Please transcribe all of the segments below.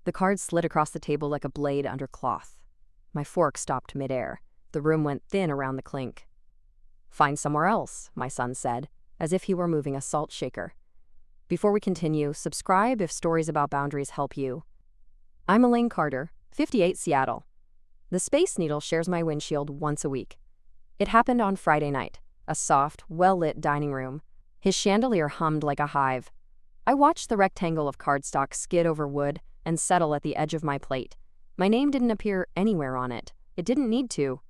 The card slid across the table like a blade under cloth. My fork stopped midair. The room went thin around the clink. "Find somewhere else," my son said, as if he were moving a salt shaker. Before we continue, subscribe if stories about boundaries help you. I'm Elaine Carter, 58 Seattle. The Space Needle shares my windshield once a week. It happened on Friday night, a soft, well-lit dining room. His chandelier hummed like a hive. I watched the rectangle of cardstock skid over wood and settle at the edge of my plate. My name didn't appear anywhere on it. It didn't need to.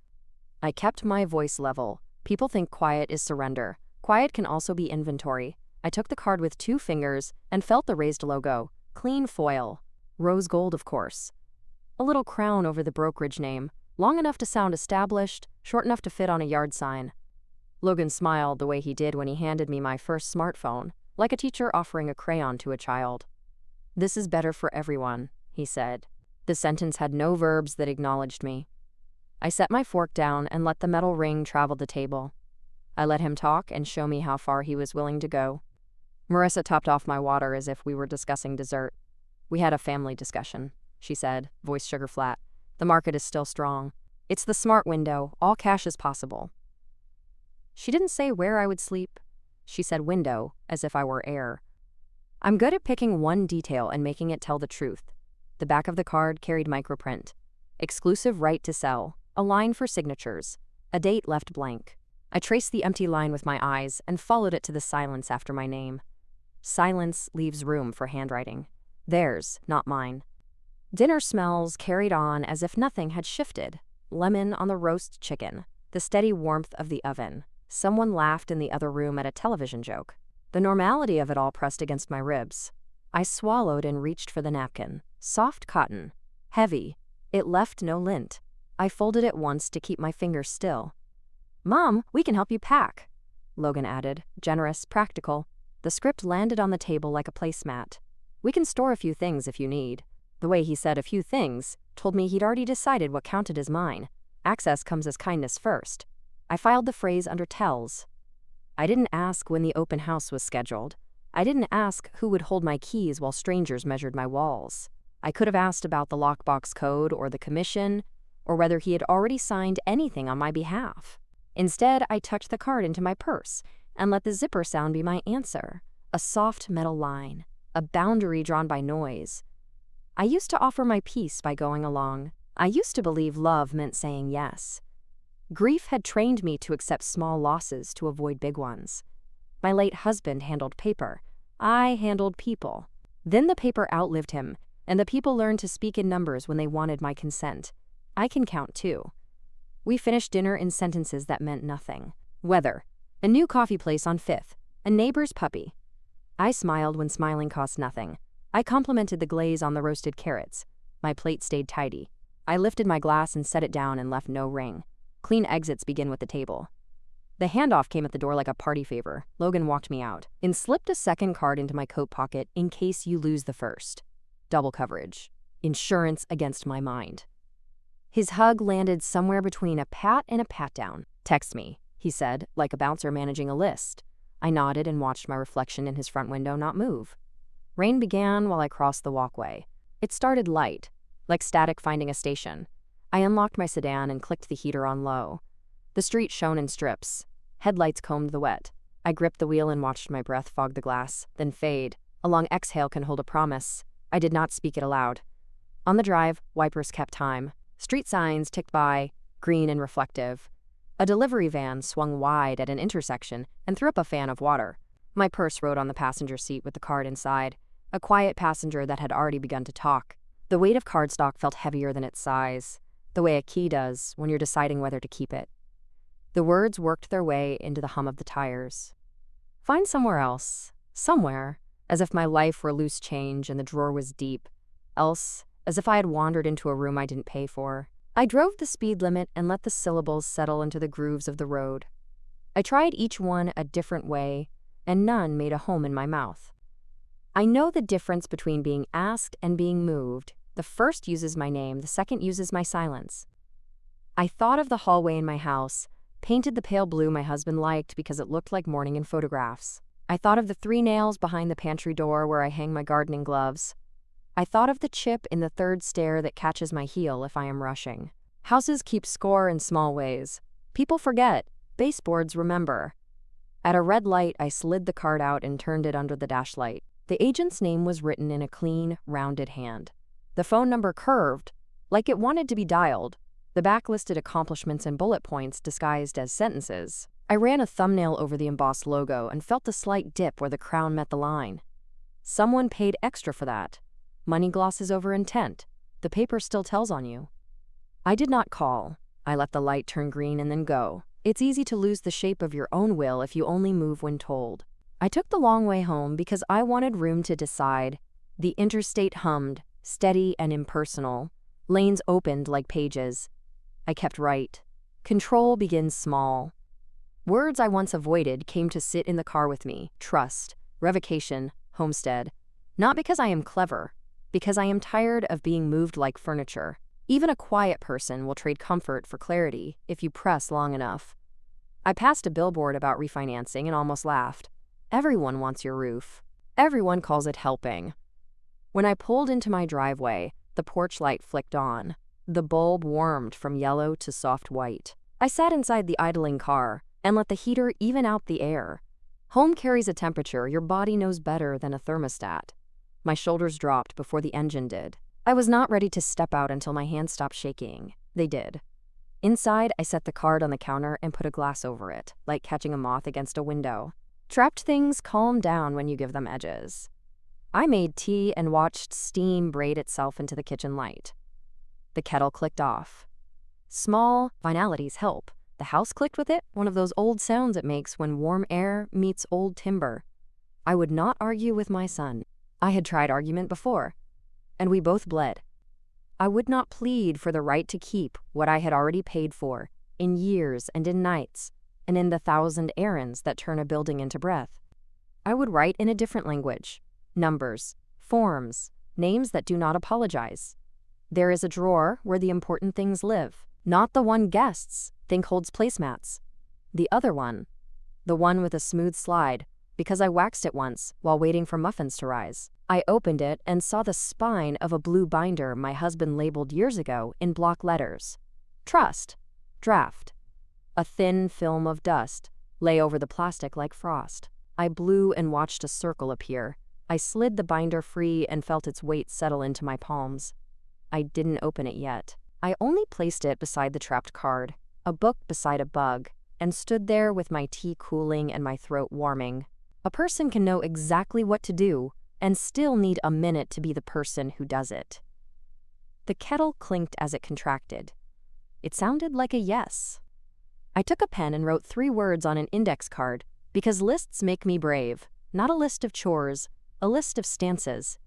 I kept my voice level. People think quiet is surrender. Quiet can also be inventory. I took the card with 2 fingers and felt the raised logo. Clean foil. Rose gold, of course. A little crown over the brokerage name. Long enough to sound established, short enough to fit on a yard sign. Logan smiled the way he did when he handed me my first smartphone, like a teacher offering a crayon to a child. "This is better for everyone," he said. The sentence had no verbs that acknowledged me. I set my fork down and let the metal ring travel the table. I let him talk and show me how far he was willing to go. Marissa topped off my water as if we were discussing dessert. "We had a family discussion," she said, voice sugar flat. "The market is still strong. It's the smart window, all cash is possible." She didn't say where I would sleep. She said window, as if I were air. I'm good at picking one detail and making it tell the truth. The back of the card carried microprint. Exclusive right to sell, a line for signatures, a date left blank. I traced the empty line with my eyes and followed it to the silence after my name. Silence leaves room for handwriting. Theirs, not mine. Dinner smells carried on as if nothing had shifted. Lemon on the roast chicken, the steady warmth of the oven. Someone laughed in the other room at a television joke. The normality of it all pressed against my ribs. I swallowed and reached for the napkin. Soft cotton. Heavy. It left no lint. I folded it once to keep my fingers still. "Mom, we can help you pack," Logan added, generous, practical. The script landed on the table like a placemat. "We can store a few things if you need." The way he said "a few things" told me he'd already decided what counted as mine. Access comes as kindness first. I filed the phrase under tells. I didn't ask when the open house was scheduled. I didn't ask who would hold my keys while strangers measured my walls. I could have asked about the lockbox code or the commission, or whether he had already signed anything on my behalf. Instead, I tucked the card into my purse and let the zipper sound be my answer. A soft metal line, a boundary drawn by noise. I used to offer my peace by going along. I used to believe love meant saying yes. Grief had trained me to accept small losses to avoid big ones. My late husband handled paper. I handled people. Then the paper outlived him, and the people learned to speak in numbers when they wanted my consent. I can count too. We finished dinner in sentences that meant nothing. Weather. A new coffee place on 5th. A neighbor's puppy. I smiled when smiling cost nothing. I complimented the glaze on the roasted carrots. My plate stayed tidy. I lifted my glass and set it down and left no ring. Clean exits begin with the table. The handoff came at the door like a party favor. Logan walked me out and slipped a second card into my coat pocket in case you lose the first. Double coverage. Insurance against my mind. His hug landed somewhere between a pat and a pat down. "Text me," he said, like a bouncer managing a list. I nodded and watched my reflection in his front window not move. Rain began while I crossed the walkway. It started light, like static finding a station. I unlocked my sedan and clicked the heater on low. The street shone in strips. Headlights combed the wet. I gripped the wheel and watched my breath fog the glass, then fade. A long exhale can hold a promise. I did not speak it aloud. On the drive, wipers kept time. Street signs ticked by, green and reflective. A delivery van swung wide at an intersection and threw up a fan of water. My purse rode on the passenger seat with the card inside, a quiet passenger that had already begun to talk. The weight of cardstock felt heavier than its size, the way a key does when you're deciding whether to keep it. The words worked their way into the hum of the tires. Find somewhere else. Somewhere. As if my life were loose change and the drawer was deep. Else, as if I had wandered into a room I didn't pay for. I drove the speed limit and let the syllables settle into the grooves of the road. I tried each one a different way, and none made a home in my mouth. I know the difference between being asked and being moved. The first uses my name, the second uses my silence. I thought of the hallway in my house, painted the pale blue my husband liked because it looked like morning in photographs. I thought of the 3 nails behind the pantry door where I hang my gardening gloves. I thought of the chip in the third stair that catches my heel if I am rushing. Houses keep score in small ways. People forget. Baseboards remember. At a red light, I slid the card out and turned it under the dash light. The agent's name was written in a clean, rounded hand. The phone number curved, like it wanted to be dialed. The back listed accomplishments and bullet points disguised as sentences. I ran a thumbnail over the embossed logo and felt the slight dip where the crown met the line. Someone paid extra for that. Money glosses over intent. The paper still tells on you. I did not call. I let the light turn green and then go. It's easy to lose the shape of your own will if you only move when told. I took the long way home because I wanted room to decide. The interstate hummed, steady and impersonal. Lanes opened like pages. I kept right. Control begins small. Words I once avoided came to sit in the car with me. Trust, revocation, homestead. Not because I am clever, because I am tired of being moved like furniture. Even a quiet person will trade comfort for clarity if you press long enough. I passed a billboard about refinancing and almost laughed. Everyone wants your roof. Everyone calls it helping. When I pulled into my driveway, the porch light flicked on. The bulb warmed from yellow to soft white. I sat inside the idling car and let the heater even out the air. Home carries a temperature your body knows better than a thermostat. My shoulders dropped before the engine did. I was not ready to step out until my hands stopped shaking. They did. Inside, I set the card on the counter and put a glass over it, like catching a moth against a window. Trapped things calm down when you give them edges. I made tea and watched steam braid itself into the kitchen light. The kettle clicked off. Small finalities help. The house clicked with it, one of those old sounds it makes when warm air meets old timber. I would not argue with my son. I had tried argument before, and we both bled. I would not plead for the right to keep what I had already paid for, in years and in nights, and in the 1,000 errands that turn a building into breath. I would write in a different language. Numbers, forms, names that do not apologize. There is a drawer where the important things live, not the one guests think holds placemats. The other one, the one with a smooth slide, because I waxed it once while waiting for muffins to rise. I opened it and saw the spine of a blue binder my husband labeled years ago in block letters. Trust, draft. A thin film of dust lay over the plastic like frost. I blew and watched a circle appear. I slid the binder free and felt its weight settle into my palms. I didn't open it yet. I only placed it beside the trapped card, a book beside a bug, and stood there with my tea cooling and my throat warming. A person can know exactly what to do and still need a minute to be the person who does it. The kettle clinked as it contracted. It sounded like a yes. I took a pen and wrote 3 words on an index card because lists make me brave. Not a list of chores, a list of stances.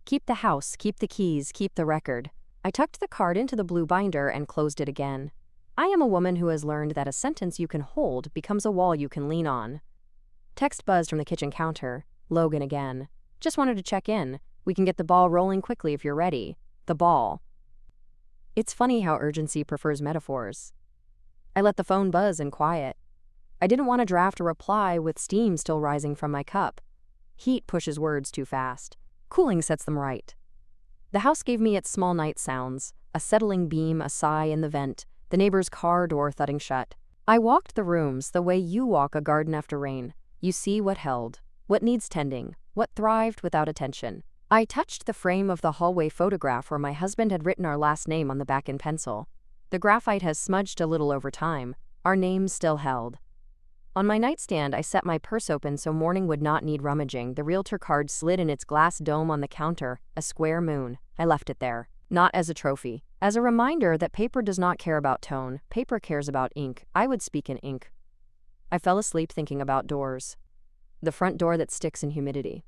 Keep the house, keep the keys, keep the record. I tucked the card into the blue binder and closed it again. I am a woman who has learned that a sentence you can hold becomes a wall you can lean on. Text buzzed from the kitchen counter. Logan again. Just wanted to check in. We can get the ball rolling quickly if you're ready. The ball. It's funny how urgency prefers metaphors. I let the phone buzz in quiet. I didn't want to draft a reply with steam still rising from my cup. Heat pushes words too fast. Cooling sets them right. The house gave me its small night sounds, a settling beam, a sigh in the vent, the neighbor's car door thudding shut. I walked the rooms the way you walk a garden after rain. You see what held, what needs tending, what thrived without attention. I touched the frame of the hallway photograph where my husband had written our last name on the back in pencil. The graphite has smudged a little over time. Our names still held. On my nightstand, I set my purse open so morning would not need rummaging. The realtor card slid in its glass dome on the counter, a square moon. I left it there. Not as a trophy. As a reminder that paper does not care about tone. Paper cares about ink. I would speak in ink. I fell asleep thinking about doors. The front door that sticks in humidity.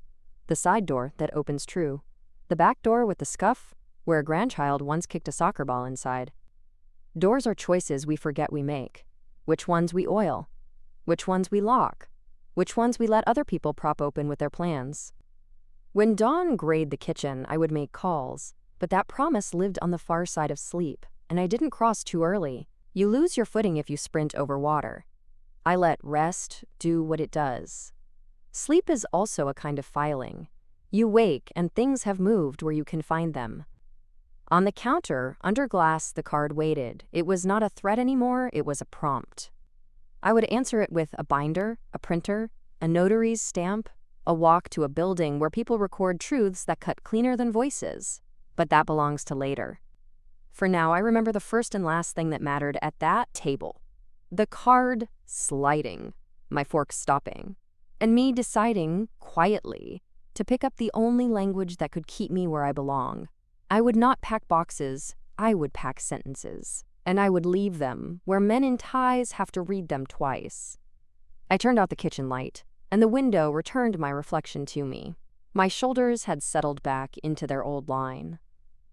The side door that opens true. The back door with the scuff, where a grandchild once kicked a soccer ball inside. Doors are choices we forget we make. Which ones we oil. Which ones we lock. Which ones we let other people prop open with their plans. When dawn grayed the kitchen, I would make calls, but that promise lived on the far side of sleep, and I didn't cross too early. You lose your footing if you sprint over water. I let rest do what it does. Sleep is also a kind of filing. You wake and things have moved where you can find them. On the counter, under glass, the card waited. It was not a threat anymore, it was a prompt. I would answer it with a binder, a printer, a notary's stamp, a walk to a building where people record truths that cut cleaner than voices. But that belongs to later. For now, I remember the first and last thing that mattered at that table. The card sliding, my fork stopping, and me deciding, quietly, to pick up the only language that could keep me where I belong. I would not pack boxes, I would pack sentences. And I would leave them where men in ties have to read them twice. I turned out the kitchen light, and the window returned my reflection to me. My shoulders had settled back into their old line.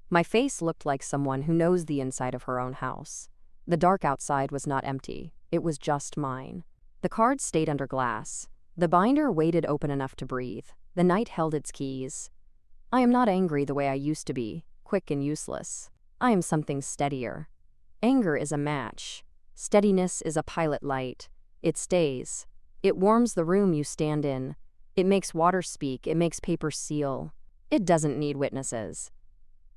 My face looked like someone who knows the inside of her own house. The dark outside was not empty, it was just mine. The card stayed under glass. The binder waited open enough to breathe. The night held its keys. I am not angry the way I used to be, quick and useless. I am something steadier. Anger is a match. Steadiness is a pilot light. It stays. It warms the room you stand in. It makes water speak. It makes paper seal. It doesn't need witnesses.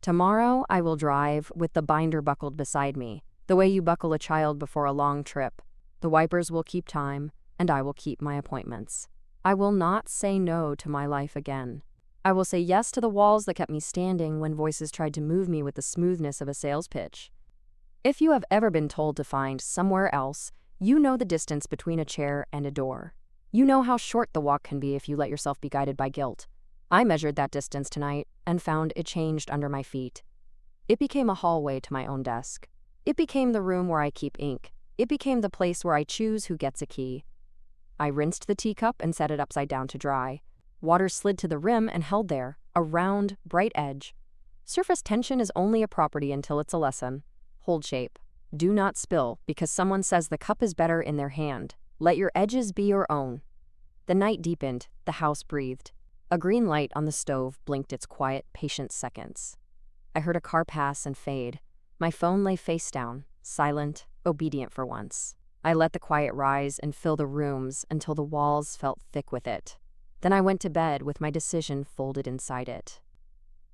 Tomorrow I will drive with the binder buckled beside me, the way you buckle a child before a long trip. The wipers will keep time, and I will keep my appointments. I will not say no to my life again. I will say yes to the walls that kept me standing when voices tried to move me with the smoothness of a sales pitch. If you have ever been told to find somewhere else, you know the distance between a chair and a door. You know how short the walk can be if you let yourself be guided by guilt. I measured that distance tonight and found it changed under my feet. It became a hallway to my own desk. It became the room where I keep ink. It became the place where I choose who gets a key. I rinsed the teacup and set it upside down to dry. Water slid to the rim and held there, a round, bright edge. Surface tension is only a property until it's a lesson. Hold shape. Do not spill because someone says the cup is better in their hand. Let your edges be your own. The night deepened. The house breathed. A green light on the stove blinked its quiet, patient seconds. I heard a car pass and fade. My phone lay face down, silent, obedient for once. I let the quiet rise and fill the rooms until the walls felt thick with it. Then I went to bed with my decision folded inside it.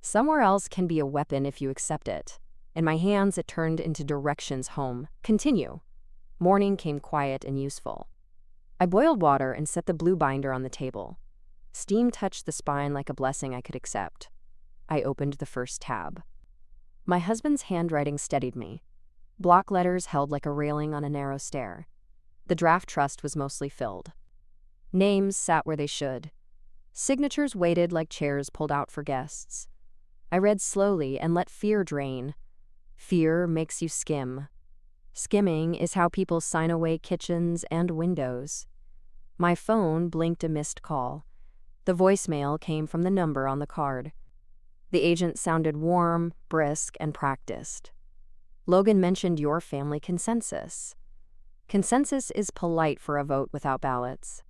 Somewhere else can be a weapon if you accept it. In my hands, it turned into directions home. Continue. Morning came quiet and useful. I boiled water and set the blue binder on the table. Steam touched the spine like a blessing I could accept. I opened the first tab. My husband's handwriting steadied me. Block letters held like a railing on a narrow stair. The draft trust was mostly filled. Names sat where they should. Signatures waited like chairs pulled out for guests. I read slowly and let fear drain. Fear makes you skim. Skimming is how people sign away kitchens and windows. My phone blinked a missed call. The voicemail came from the number on the card. The agent sounded warm, brisk, and practiced. Logan mentioned your family consensus. Consensus is polite for a vote without ballots.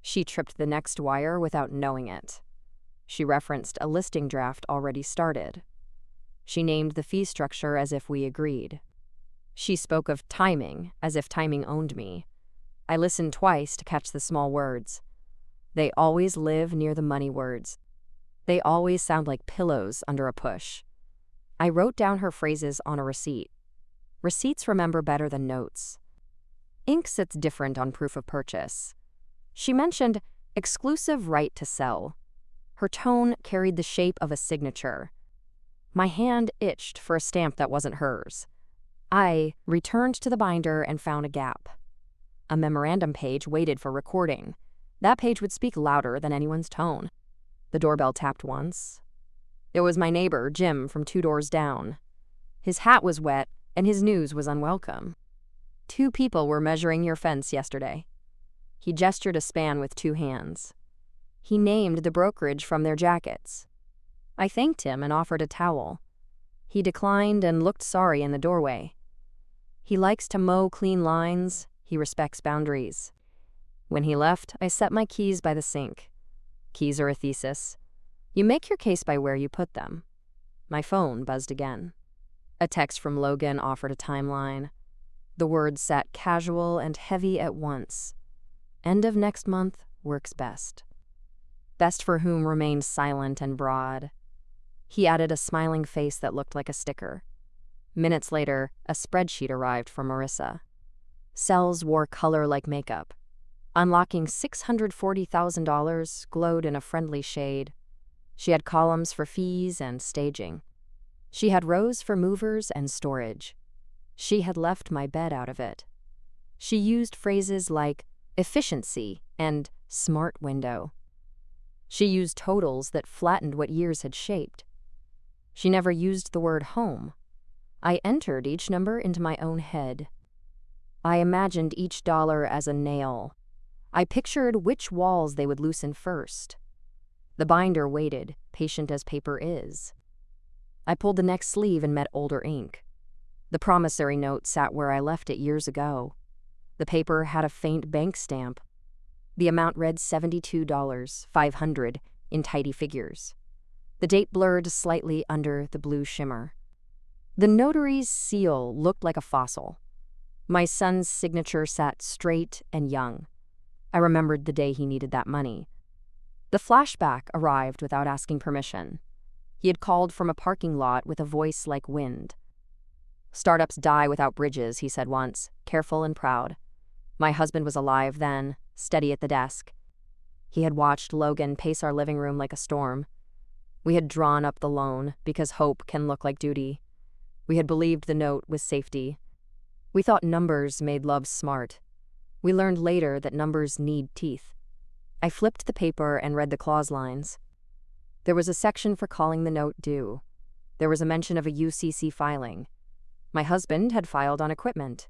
She tripped the next wire without knowing it. She referenced a listing draft already started. She named the fee structure as if we agreed. She spoke of timing as if timing owned me. I listened twice to catch the small words. They always live near the money words. They always sound like pillows under a push. I wrote down her phrases on a receipt. Receipts remember better than notes. Ink sits different on proof of purchase. She mentioned exclusive right to sell. Her tone carried the shape of a signature. My hand itched for a stamp that wasn't hers. I returned to the binder and found a gap. A memorandum page waited for recording. That page would speak louder than anyone's tone. The doorbell tapped once. It was my neighbor, Jim, from 2 doors down. His hat was wet, and his news was unwelcome. 2 people were measuring your fence yesterday. He gestured a span with 2 hands. He named the brokerage from their jackets. I thanked him and offered a towel. He declined and looked sorry in the doorway. He likes to mow clean lines. He respects boundaries. When he left, I set my keys by the sink. Keys are a thesis. You make your case by where you put them. My phone buzzed again. A text from Logan offered a timeline. The words sat casual and heavy at once. End of next month works best. best for whom remained silent and broad. He added a smiling face that looked like a sticker. Minutes later, a spreadsheet arrived for Marissa. Cells wore color like makeup. Unlocking $640,000 glowed in a friendly shade. She had columns for fees and staging. She had rows for movers and storage. She had left my bed out of it. She used phrases like efficiency and smart window. She used totals that flattened what years had shaped. She never used the word home. I entered each number into my own head. I imagined each dollar as a nail. I pictured which walls they would loosen first. The binder waited, patient as paper is. I pulled the next sleeve and met older ink. The promissory note sat where I left it years ago. The paper had a faint bank stamp. The amount read $72,500 in tidy figures. The date blurred slightly under the blue shimmer. The notary's seal looked like a fossil. My son's signature sat straight and young. I remembered the day he needed that money. The flashback arrived without asking permission. He had called from a parking lot with a voice like wind. "Startups die without bridges," he said once, careful and proud. My husband was alive then, steady at the desk. He had watched Logan pace our living room like a storm. We had drawn up the loan because hope can look like duty. We had believed the note was safety. We thought numbers made love smart. We learned later that numbers need teeth. I flipped the paper and read the clause lines. There was a section for calling the note due. There was a mention of a UCC filing. My husband had filed on equipment.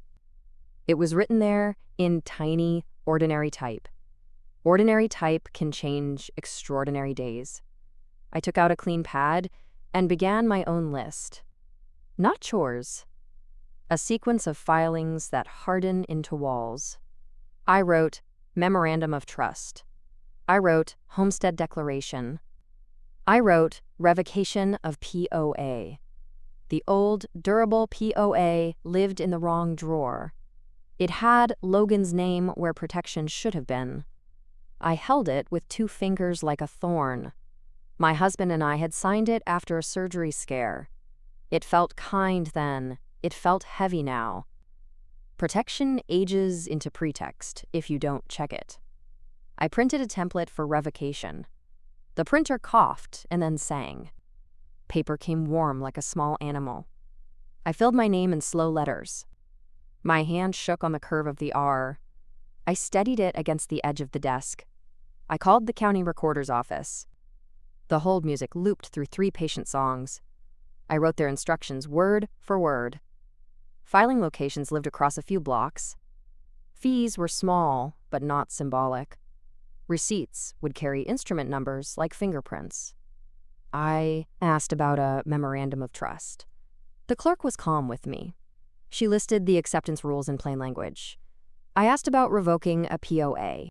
It was written there in tiny, ordinary type. Ordinary type can change extraordinary days. I took out a clean pad and began my own list. Not chores. A sequence of filings that harden into walls. I wrote Memorandum of Trust. I wrote Homestead Declaration. I wrote Revocation of POA. The old, durable POA lived in the wrong drawer. It had Logan's name where protection should have been. I held it with 2 fingers like a thorn. My husband and I had signed it after a surgery scare. It felt kind then. It felt heavy now. Protection ages into pretext if you don't check it. I printed a template for revocation. The printer coughed and then sang. Paper came warm like a small animal. I filled my name in slow letters. My hand shook on the curve of the R. I steadied it against the edge of the desk. I called the county recorder's office. The hold music looped through 3 patient songs. I wrote their instructions word for word. Filing locations lived across a few blocks. Fees were small, but not symbolic. Receipts would carry instrument numbers like fingerprints. I asked about a memorandum of trust. The clerk was calm with me. She listed the acceptance rules in plain language. I asked about revoking a POA.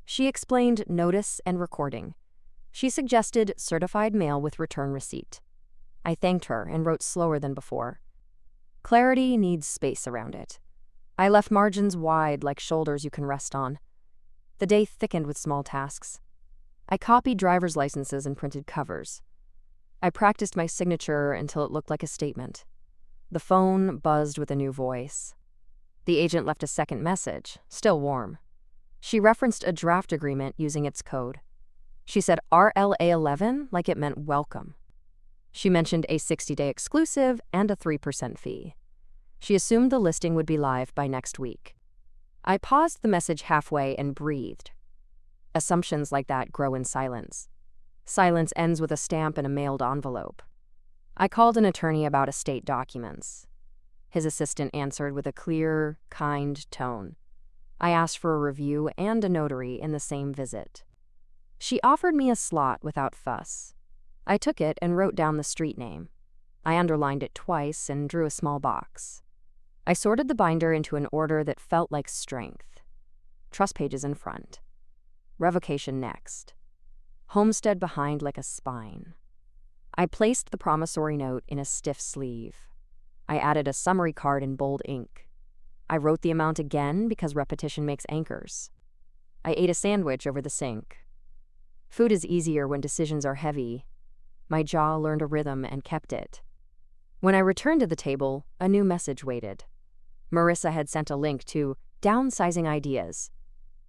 She explained notice and recording. She suggested certified mail with return receipt. I thanked her and wrote slower than before. Clarity needs space around it. I left margins wide like shoulders you can rest on. The day thickened with small tasks. I copied driver's licenses and printed covers. I practiced my signature until it looked like a statement. The phone buzzed with a new voice. The agent left a second message, still warm. She referenced a draft agreement using its code. She said RLA11 like it meant welcome. She mentioned a 60-day exclusive and a 3% fee. She assumed the listing would be live by next week. I paused the message halfway and breathed. Assumptions like that grow in silence. Silence ends with a stamp and a mailed envelope. I called an attorney about estate documents. His assistant answered with a clear, kind tone. I asked for a review and a notary in the same visit. She offered me a slot without fuss. I took it and wrote down the street name. I underlined it twice and drew a small box. I sorted the binder into an order that felt like strength. Trust pages in front. Revocation next. Homestead behind like a spine. I placed the promissory note in a stiff sleeve. I added a summary card in bold ink. I wrote the amount again because repetition makes anchors. I ate a sandwich over the sink. Food is easier when decisions are heavy. My jaw learned a rhythm and kept it. When I returned to the table, a new message waited. Marissa had sent a link to Downsizing Ideas.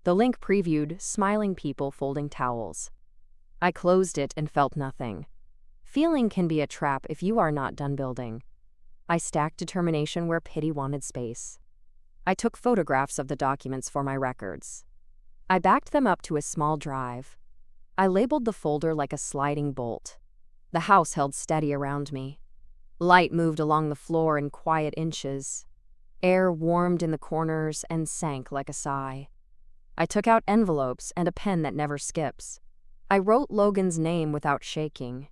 The link previewed smiling people folding towels. I closed it and felt nothing. Feeling can be a trap if you are not done building. I stacked determination where pity wanted space. I took photographs of the documents for my records. I backed them up to a small drive. I labeled the folder like a sliding bolt. The house held steady around me. Light moved along the floor in quiet inches. Air warmed in the corners and sank like a sigh. I took out envelopes and a pen that never skips. I wrote Logan's name without shaking.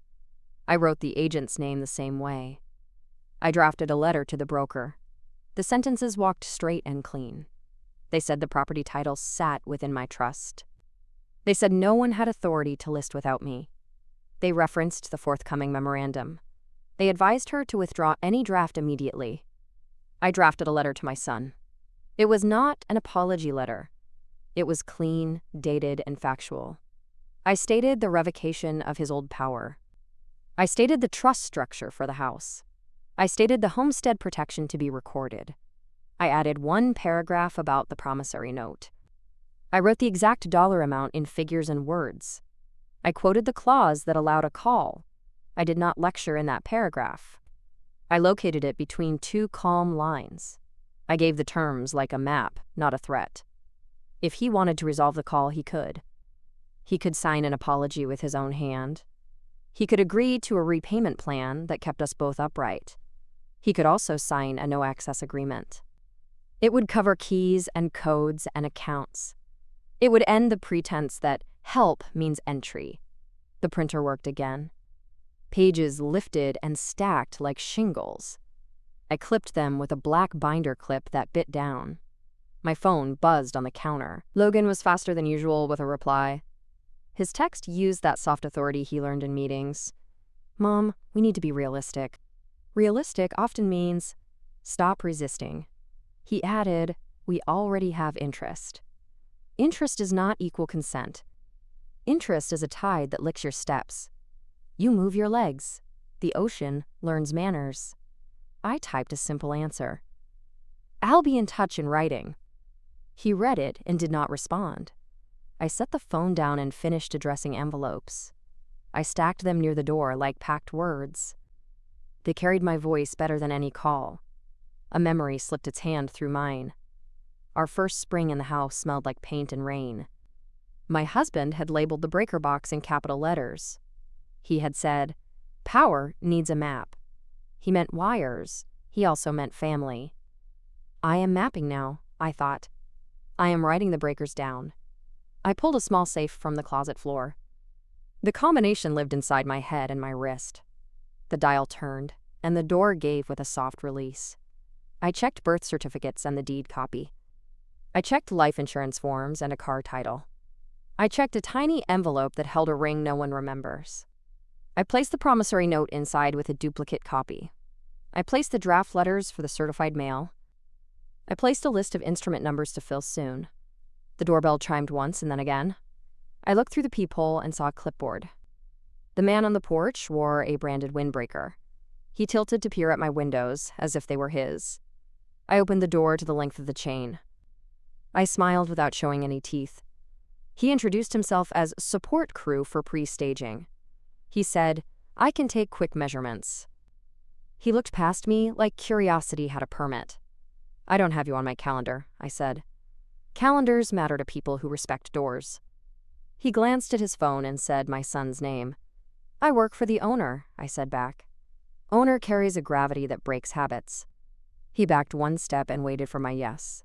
I wrote the agent's name the same way. I drafted a letter to the broker. The sentences walked straight and clean. They said the property title sat within my trust. They said no one had authority to list without me. They referenced the forthcoming memorandum. They advised her to withdraw any draft immediately. I drafted a letter to my son. It was not an apology letter. It was clean, dated, and factual. I stated the revocation of his old power. I stated the trust structure for the house. I stated the homestead protection to be recorded. I added one paragraph about the promissory note. I wrote the exact dollar amount in figures and words. I quoted the clause that allowed a call. I did not lecture in that paragraph. I located it between two calm lines. I gave the terms like a map, not a threat. If he wanted to resolve the call, he could. He could sign an apology with his own hand. He could agree to a repayment plan that kept us both upright. He could also sign a no-access agreement. It would cover keys and codes and accounts. It would end the pretense that help means entry. The printer worked again. Pages lifted and stacked like shingles. I clipped them with a black binder clip that bit down. My phone buzzed on the counter. Logan was faster than usual with a reply. His text used that soft authority he learned in meetings. Mom, we need to be realistic. Realistic often means stop resisting. He added, we already have interest. Interest does not equal consent. Interest is a tide that licks your steps. You move your legs. The ocean learns manners. I typed a simple answer. I'll be in touch in writing. He read it and did not respond. I set the phone down and finished addressing envelopes. I stacked them near the door like packed words. They carried my voice better than any call. A memory slipped its hand through mine. Our first spring in the house smelled like paint and rain. My husband had labeled the breaker box in capital letters. He had said, power needs a map. He meant wires. He also meant family. I am mapping now, I thought. I am writing the breakers down. I pulled a small safe from the closet floor. The combination lived inside my head and my wrist. The dial turned, and the door gave with a soft release. I checked birth certificates and the deed copy. I checked life insurance forms and a car title. I checked a tiny envelope that held a ring no one remembers. I placed the promissory note inside with a duplicate copy. I placed the draft letters for the certified mail. I placed a list of instrument numbers to fill soon. The doorbell chimed once and then again. I looked through the peephole and saw a clipboard. The man on the porch wore a branded windbreaker. He tilted to peer at my windows as if they were his. I opened the door to the length of the chain. I smiled without showing any teeth. He introduced himself as support crew for pre-staging. He said, I can take quick measurements. He looked past me like curiosity had a permit. I don't have you on my calendar, I said. Calendars matter to people who respect doors. He glanced at his phone and said my son's name. I work for the owner, I said back. Owner carries a gravity that breaks habits. He backed one step and waited for my yes.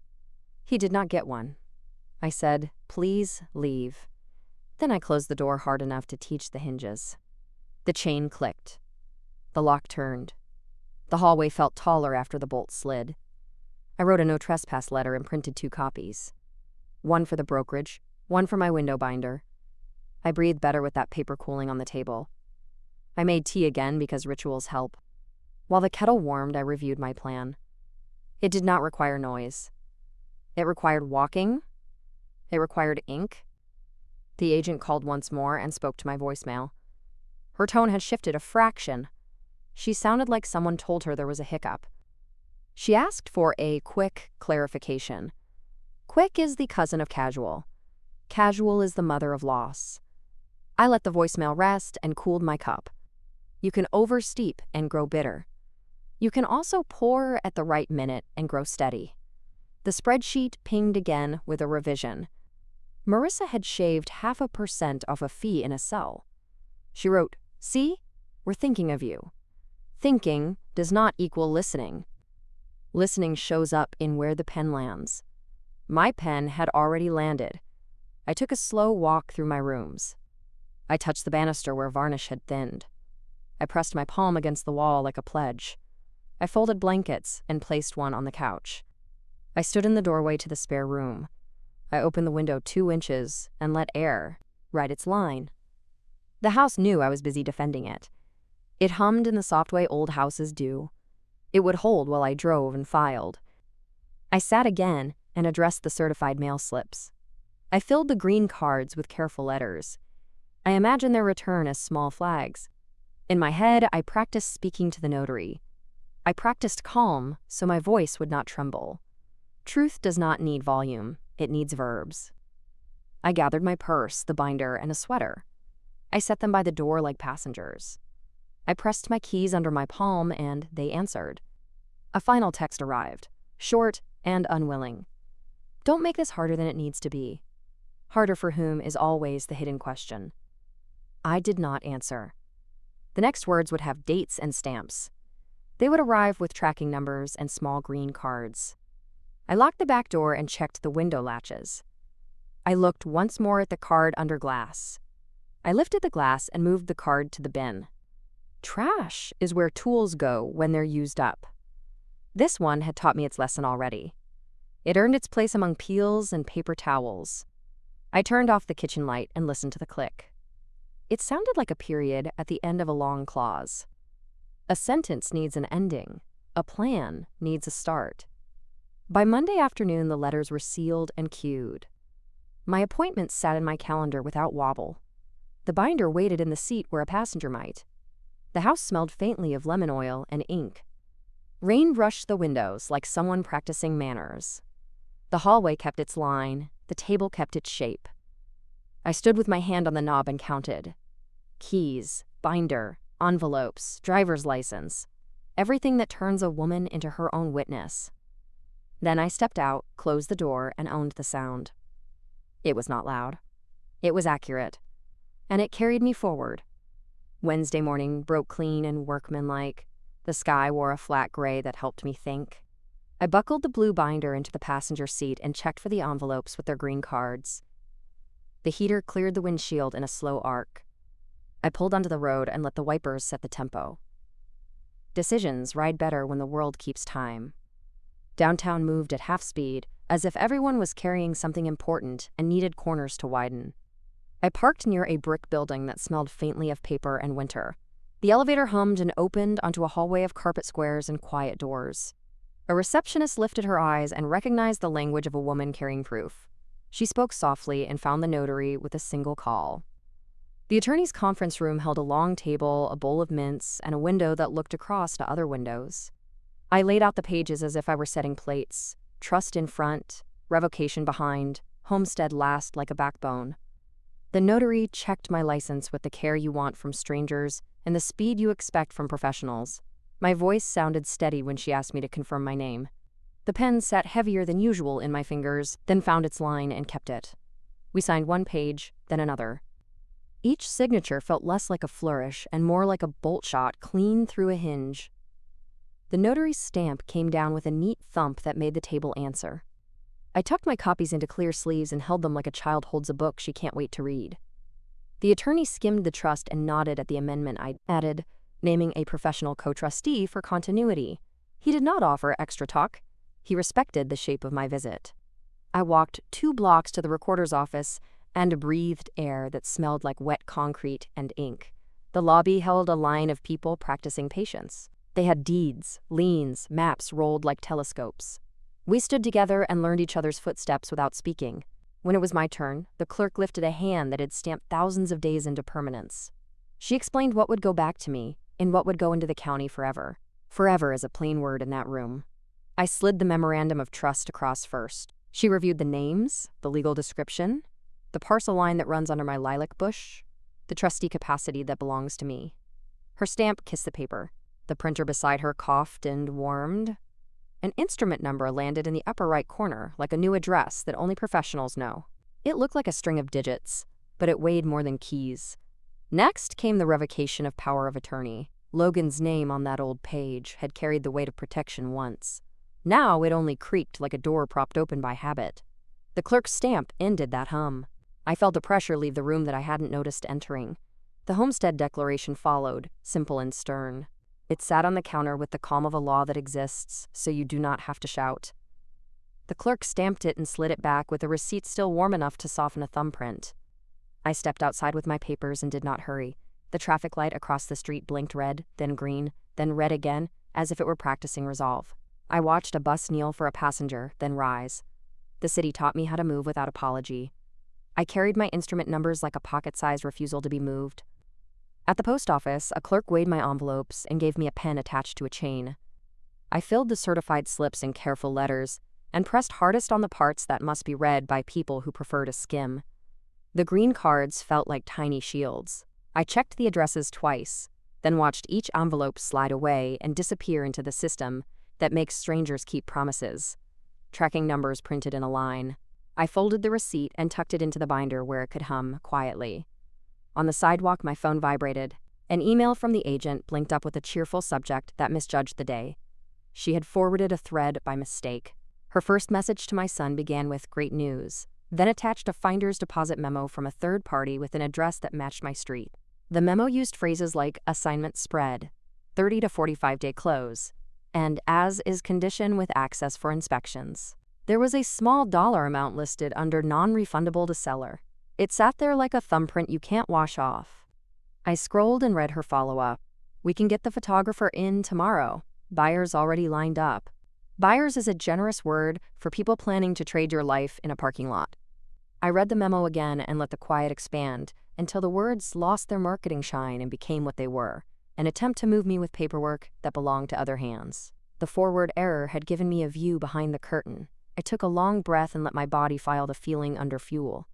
He did not get one. I said, please leave. Then I closed the door hard enough to teach the hinges. The chain clicked. The lock turned. The hallway felt taller after the bolt slid. I wrote a no trespass letter and printed 2 copies. One for the brokerage, one for my window binder. I breathed better with that paper cooling on the table. I made tea again because rituals help. While the kettle warmed, I reviewed my plan. It did not require noise. It required walking. It required ink. The agent called once more and spoke to my voicemail. Her tone had shifted a fraction. She sounded like someone told her there was a hiccup. She asked for a quick clarification. Quick is the cousin of casual. Casual is the mother of loss. I let the voicemail rest and cooled my cup. You can oversteep and grow bitter. You can also pour at the right minute and grow steady. The spreadsheet pinged again with a revision. Marissa had shaved 0.5% off a fee in a cell. She wrote, "See? We're thinking of you." Thinking does not equal listening. Listening shows up in where the pen lands. My pen had already landed. I took a slow walk through my rooms. I touched the banister where varnish had thinned. I pressed my palm against the wall like a pledge. I folded blankets and placed one on the couch. I stood in the doorway to the spare room. I opened the window 2 inches and let air write its line. The house knew I was busy defending it. It hummed in the soft way old houses do. It would hold while I drove and filed. I sat again and addressed the certified mail slips. I filled the green cards with careful letters. I imagined their return as small flags. In my head, I practiced speaking to the notary. I practiced calm so my voice would not tremble. Truth does not need volume, it needs verbs. I gathered my purse, the binder, and a sweater. I set them by the door like passengers. I pressed my keys under my palm and they answered. A final text arrived, short and unwilling. Don't make this harder than it needs to be. Harder for whom is always the hidden question. I did not answer. The next words would have dates and stamps. They would arrive with tracking numbers and small green cards. I locked the back door and checked the window latches. I looked once more at the card under glass. I lifted the glass and moved the card to the bin. Trash is where tools go when they're used up. This one had taught me its lesson already. It earned its place among peels and paper towels. I turned off the kitchen light and listened to the click. It sounded like a period at the end of a long clause. A sentence needs an ending. A plan needs a start. By Monday afternoon, the letters were sealed and queued. My appointment sat in my calendar without wobble. The binder waited in the seat where a passenger might. The house smelled faintly of lemon oil and ink. Rain brushed the windows like someone practicing manners. The hallway kept its line. The table kept its shape. I stood with my hand on the knob and counted. Keys, binder, envelopes, driver's license. Everything that turns a woman into her own witness. Then I stepped out, closed the door, and owned the sound. It was not loud. It was accurate. And it carried me forward. Wednesday morning broke clean and workmanlike. The sky wore a flat gray that helped me think. I buckled the blue binder into the passenger seat and checked for the envelopes with their green cards. The heater cleared the windshield in a slow arc. I pulled onto the road and let the wipers set the tempo. Decisions ride better when the world keeps time. Downtown moved at half speed, as if everyone was carrying something important and needed corners to widen. I parked near a brick building that smelled faintly of paper and winter. The elevator hummed and opened onto a hallway of carpet squares and quiet doors. A receptionist lifted her eyes and recognized the language of a woman carrying proof. She spoke softly and found the notary with a single call. The attorney's conference room held a long table, a bowl of mints, and a window that looked across to other windows. I laid out the pages as if I were setting plates. Trust in front, revocation behind, homestead last like a backbone. The notary checked my license with the care you want from strangers and the speed you expect from professionals. My voice sounded steady when she asked me to confirm my name. The pen sat heavier than usual in my fingers, then found its line and kept it. We signed one page, then another. Each signature felt less like a flourish and more like a bolt shot clean through a hinge. The notary's stamp came down with a neat thump that made the table answer. I tucked my copies into clear sleeves and held them like a child holds a book she can't wait to read. The attorney skimmed the trust and nodded at the amendment I'd added, naming a professional co-trustee for continuity. He did not offer extra talk. He respected the shape of my visit. I walked 2 blocks to the recorder's office and breathed air that smelled like wet concrete and ink. The lobby held a line of people practicing patience. They had deeds, liens, maps rolled like telescopes. We stood together and learned each other's footsteps without speaking. When it was my turn, the clerk lifted a hand that had stamped thousands of days into permanence. She explained what would go back to me and what would go into the county forever. Forever is a plain word in that room. I slid the memorandum of trust across first. She reviewed the names, the legal description, the parcel line that runs under my lilac bush, the trustee capacity that belongs to me. Her stamp kissed the paper. The printer beside her coughed and warmed. An instrument number landed in the upper right corner, like a new address that only professionals know. It looked like a string of digits, but it weighed more than keys. Next came the revocation of power of attorney. Logan's name on that old page had carried the weight of protection once. Now it only creaked like a door propped open by habit. The clerk's stamp ended that hum. I felt a pressure leave the room that I hadn't noticed entering. The Homestead Declaration followed, simple and stern. It sat on the counter with the calm of a law that exists, so you do not have to shout. The clerk stamped it and slid it back with a receipt still warm enough to soften a thumbprint. I stepped outside with my papers and did not hurry. The traffic light across the street blinked red, then green, then red again, as if it were practicing resolve. I watched a bus kneel for a passenger, then rise. The city taught me how to move without apology. I carried my instrument numbers like a pocket-sized refusal to be moved. At the post office, a clerk weighed my envelopes and gave me a pen attached to a chain. I filled the certified slips in careful letters and pressed hardest on the parts that must be read by people who prefer to skim. The green cards felt like tiny shields. I checked the addresses twice, then watched each envelope slide away and disappear into the system that makes strangers keep promises. Tracking numbers printed in a line. I folded the receipt and tucked it into the binder where it could hum quietly. On the sidewalk, my phone vibrated. An email from the agent blinked up with a cheerful subject that misjudged the day. She had forwarded a thread by mistake. Her first message to my son began with "Great news," then attached a finder's deposit memo from a third party with an address that matched my street. The memo used phrases like assignment spread, 30 to 45-day close, and as is condition with access for inspections. There was a small dollar amount listed under non-refundable to seller. It sat there like a thumbprint you can't wash off. I scrolled and read her follow-up. "We can get the photographer in tomorrow. Buyers already lined up." Buyers is a generous word for people planning to trade your life in a parking lot. I read the memo again and let the quiet expand until the words lost their marketing shine and became what they were, an attempt to move me with paperwork that belonged to other hands. The forward error had given me a view behind the curtain. I took a long breath and let my body file the feeling under fuel.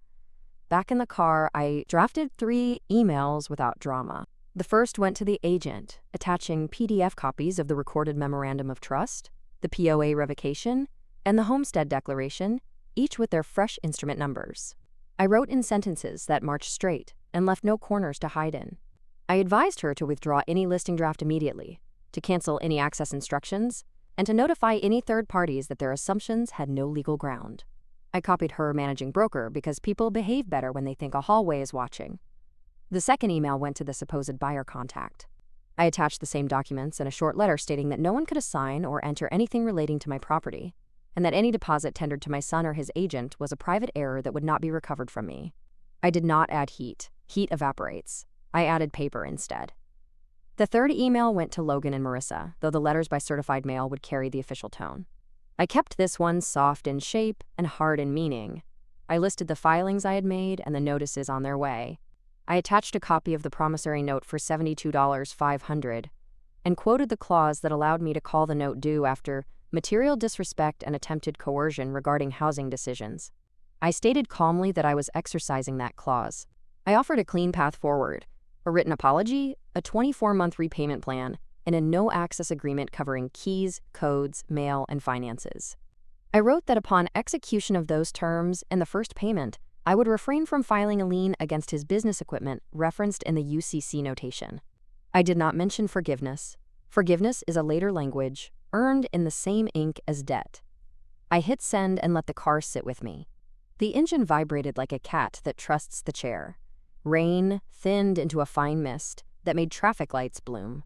Back in the car, I drafted 3 emails without drama. The first went to the agent, attaching PDF copies of the recorded memorandum of trust, the POA revocation, and the Homestead Declaration, each with their fresh instrument numbers. I wrote in sentences that marched straight and left no corners to hide in. I advised her to withdraw any listing draft immediately, to cancel any access instructions, and to notify any third parties that their assumptions had no legal ground. I copied her managing broker because people behave better when they think a hallway is watching. The second email went to the supposed buyer contact. I attached the same documents and a short letter stating that no one could assign or enter anything relating to my property, and that any deposit tendered to my son or his agent was a private error that would not be recovered from me. I did not add heat. Heat evaporates. I added paper instead. The third email went to Logan and Marissa, though the letters by certified mail would carry the official tone. I kept this one soft in shape and hard in meaning. I listed the filings I had made and the notices on their way. I attached a copy of the promissory note for $72,500 and quoted the clause that allowed me to call the note due after material disrespect and attempted coercion regarding housing decisions. I stated calmly that I was exercising that clause. I offered a clean path forward, a written apology, a 24-month repayment plan, and a no-access agreement covering keys, codes, mail, and finances. I wrote that upon execution of those terms and the first payment, I would refrain from filing a lien against his business equipment referenced in the UCC notation. I did not mention forgiveness. Forgiveness is a later language, earned in the same ink as debt. I hit send and let the car sit with me. The engine vibrated like a cat that trusts the chair. Rain thinned into a fine mist that made traffic lights bloom.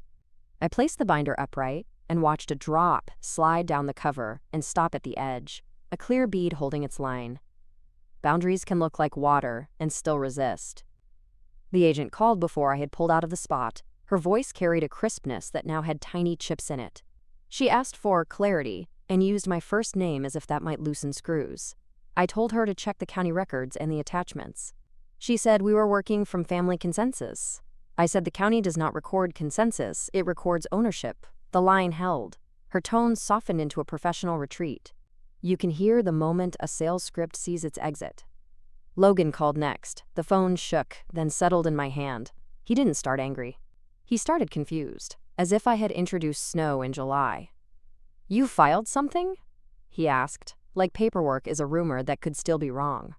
I placed the binder upright and watched a drop slide down the cover and stop at the edge, a clear bead holding its line. Boundaries can look like water and still resist. The agent called before I had pulled out of the spot. Her voice carried a crispness that now had tiny chips in it. She asked for clarity and used my first name as if that might loosen screws. I told her to check the county records and the attachments. She said we were working from family consensus. I said the county does not record consensus, it records ownership. The line held. Her tone softened into a professional retreat. You can hear the moment a sales script sees its exit. Logan called next. The phone shook, then settled in my hand. He didn't start angry. He started confused, as if I had introduced snow in July. You filed something? He asked, like paperwork is a rumor that could still be wrong.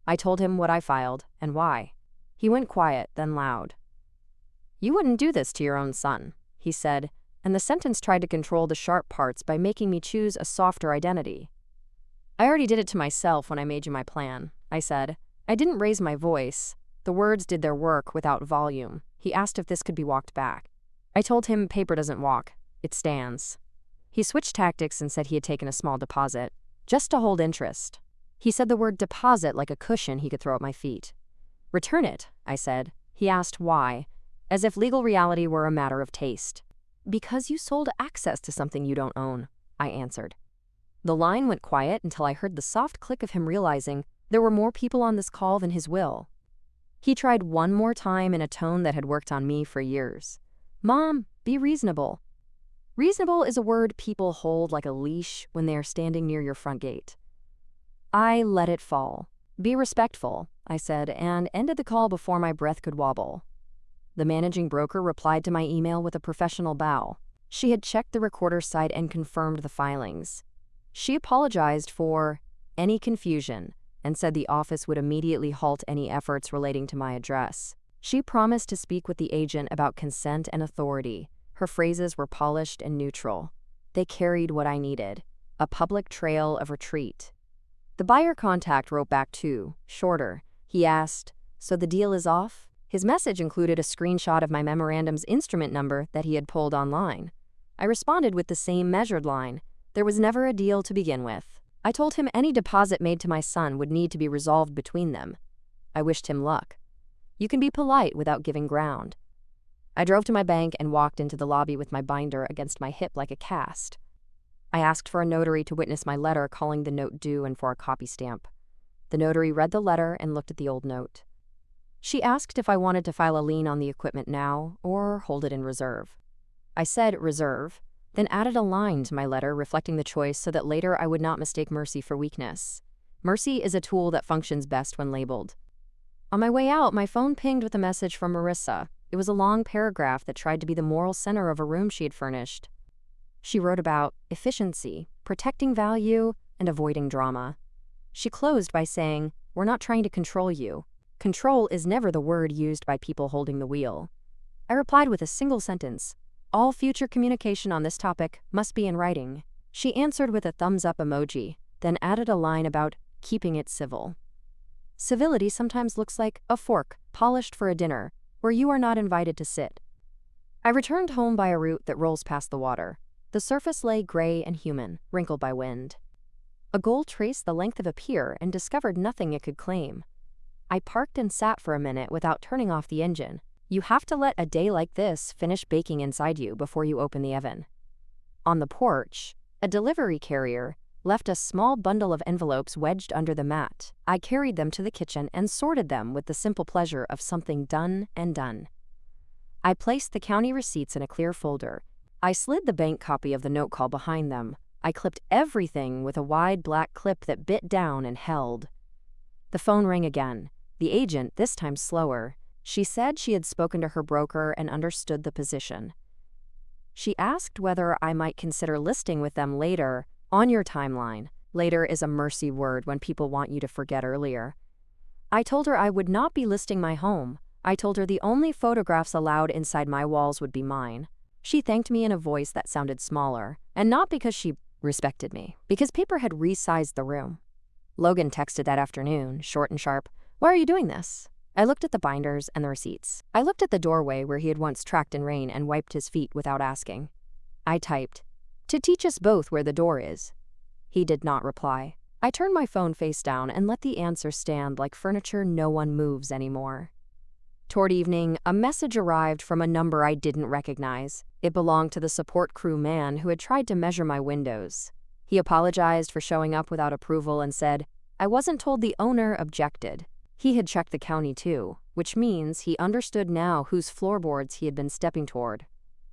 I told him what I filed and why. He went quiet, then loud. You wouldn't do this to your own son, he said, and the sentence tried to control the sharp parts by making me choose a softer identity. I already did it to myself when I made you my plan, I said. I didn't raise my voice. The words did their work without volume. He asked if this could be walked back. I told him paper doesn't walk, it stands. He switched tactics and said he had taken a small deposit, just to hold interest. He said the word deposit like a cushion he could throw at my feet. Return it, I said. He asked why, as if legal reality were a matter of taste. Because you sold access to something you don't own, I answered. The line went quiet until I heard the soft click of him realizing there were more people on this call than his will. He tried one more time in a tone that had worked on me for years. Mom, be reasonable. Reasonable is a word people hold like a leash when they are standing near your front gate. I let it fall. Be respectful, I said, and ended the call before my breath could wobble. The managing broker replied to my email with a professional bow. She had checked the recorder's site and confirmed the filings. She apologized for any confusion and said the office would immediately halt any efforts relating to my address. She promised to speak with the agent about consent and authority. Her phrases were polished and neutral. They carried what I needed, a public trail of retreat. The buyer contact wrote back too, shorter. He asked, "So the deal is off?" His message included a screenshot of my memorandum's instrument number that he had pulled online. I responded with the same measured line. There was never a deal to begin with. I told him any deposit made to my son would need to be resolved between them. I wished him luck. You can be polite without giving ground. I drove to my bank and walked into the lobby with my binder against my hip like a cast. I asked for a notary to witness my letter calling the note due and for a copy stamp. The notary read the letter and looked at the old note. She asked if I wanted to file a lien on the equipment now or hold it in reserve. I said reserve, then added a line to my letter reflecting the choice so that later I would not mistake mercy for weakness. Mercy is a tool that functions best when labeled. On my way out, my phone pinged with a message from Marissa. It was a long paragraph that tried to be the moral center of a room she had furnished. She wrote about efficiency, protecting value, and avoiding drama. She closed by saying, "We're not trying to control you. Control is never the word used by people holding the wheel." I replied with a single sentence. All future communication on this topic must be in writing. She answered with a thumbs-up emoji, then added a line about keeping it civil. Civility sometimes looks like a fork polished for a dinner where you are not invited to sit. I returned home by a route that rolls past the water. The surface lay gray and human, wrinkled by wind. A gull traced the length of a pier and discovered nothing it could claim. I parked and sat for a minute without turning off the engine. You have to let a day like this finish baking inside you before you open the oven. On the porch, a delivery carrier left a small bundle of envelopes wedged under the mat. I carried them to the kitchen and sorted them with the simple pleasure of something done and done. I placed the county receipts in a clear folder. I slid the bank copy of the note call behind them. I clipped everything with a wide black clip that bit down and held. The phone rang again. The agent, this time slower. She said she had spoken to her broker and understood the position. She asked whether I might consider listing with them later, on your timeline. Later is a mercy word when people want you to forget earlier. I told her I would not be listing my home. I told her the only photographs allowed inside my walls would be mine. She thanked me in a voice that sounded smaller, and not because she respected me, because paper had resized the room. Logan texted that afternoon, short and sharp, "Why are you doing this?" I looked at the binders and the receipts. I looked at the doorway where he had once tracked in rain and wiped his feet without asking. I typed, "To teach us both where the door is." He did not reply. I turned my phone face down and let the answer stand like furniture no one moves anymore. Toward evening, a message arrived from a number I didn't recognize. It belonged to the support crew man who had tried to measure my windows. He apologized for showing up without approval and said, I wasn't told the owner objected. He had checked the county too, which means he understood now whose floorboards he had been stepping toward.